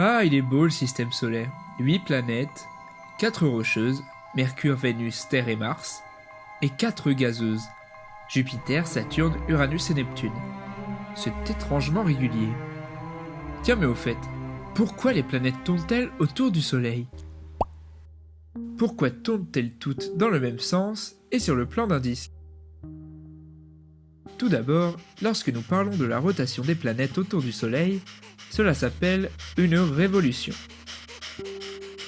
Ah, il est beau le système solaire. 8 planètes, 4 rocheuses, Mercure, Vénus, Terre et Mars, et 4 gazeuses, Jupiter, Saturne, Uranus et Neptune. C'est étrangement régulier. Tiens, mais au fait, pourquoi les planètes tournent-elles autour du Soleil? Pourquoi tournent-elles toutes dans le même sens et sur le plan d'un disque? Tout d'abord, lorsque nous parlons de la rotation des planètes autour du Soleil, cela s'appelle une révolution.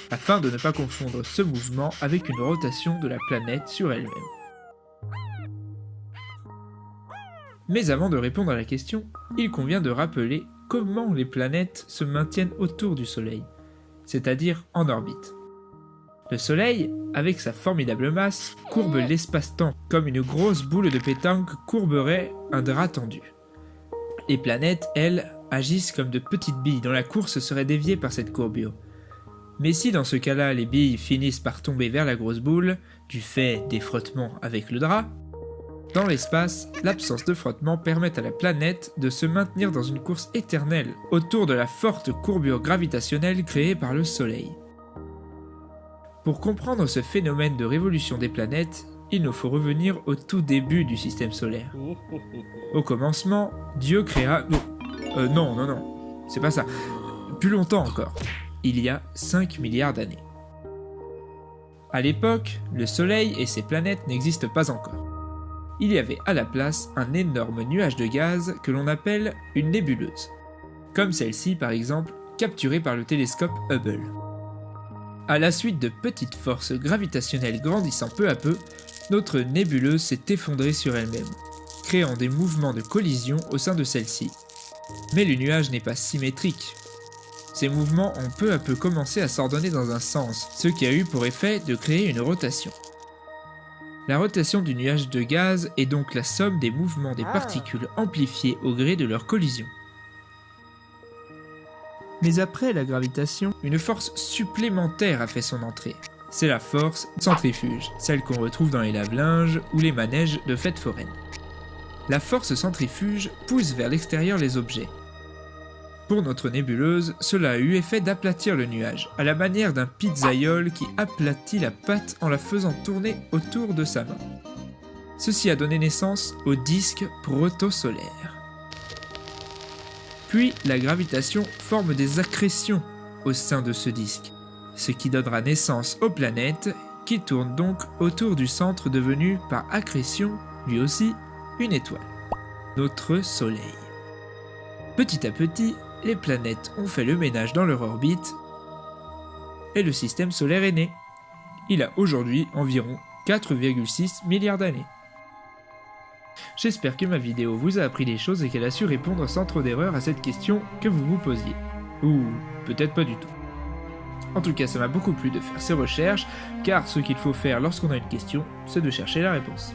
Afin de ne pas confondre ce mouvement avec une rotation de la planète sur elle-même. Mais avant de répondre à la question, il convient de rappeler comment les planètes se maintiennent autour du Soleil, c'est-à-dire en orbite. Le Soleil, avec sa formidable masse, courbe l'espace-temps comme une grosse boule de pétanque courberait un drap tendu. Les planètes, elles, agissent comme de petites billes dont la course serait déviée par cette courbure. Mais si dans ce cas-là les billes finissent par tomber vers la grosse boule, du fait des frottements avec le drap, dans l'espace, l'absence de frottement permet à la planète de se maintenir dans une course éternelle autour de la forte courbure gravitationnelle créée par le Soleil. Pour comprendre ce phénomène de révolution des planètes, il nous faut revenir au tout début du système solaire. Au commencement, Dieu créa... Non, c'est pas ça. Plus longtemps encore, il y a 5 milliards d'années. À l'époque, le Soleil et ses planètes n'existent pas encore. Il y avait à la place un énorme nuage de gaz que l'on appelle une nébuleuse. Comme celle-ci par exemple, capturée par le télescope Hubble. À la suite de petites forces gravitationnelles grandissant peu à peu, notre nébuleuse s'est effondrée sur elle-même, créant des mouvements de collision au sein de celle-ci. Mais le nuage n'est pas symétrique. Ces mouvements ont peu à peu commencé à s'ordonner dans un sens, ce qui a eu pour effet de créer une rotation. La rotation du nuage de gaz est donc la somme des mouvements des particules amplifiées au gré de leur collision. Mais après la gravitation, une force supplémentaire a fait son entrée. C'est la force centrifuge, celle qu'on retrouve dans les lave-linges ou les manèges de fêtes foraines. La force centrifuge pousse vers l'extérieur les objets. Pour notre nébuleuse, cela a eu effet d'aplatir le nuage, à la manière d'un pizzaïole qui aplatit la pâte en la faisant tourner autour de sa main. Ceci a donné naissance au disque protosolaire. Puis la gravitation forme des accrétions au sein de ce disque, ce qui donnera naissance aux planètes qui tournent donc autour du centre devenu par accrétion, lui aussi, une étoile, notre Soleil. Petit à petit, les planètes ont fait le ménage dans leur orbite et le système solaire est né. Il a aujourd'hui environ 4,6 milliards d'années. J'espère que ma vidéo vous a appris des choses et qu'elle a su répondre sans trop d'erreurs à cette question que vous vous posiez. Ou peut-être pas du tout. En tout cas, ça m'a beaucoup plu de faire ces recherches, car ce qu'il faut faire lorsqu'on a une question, c'est de chercher la réponse.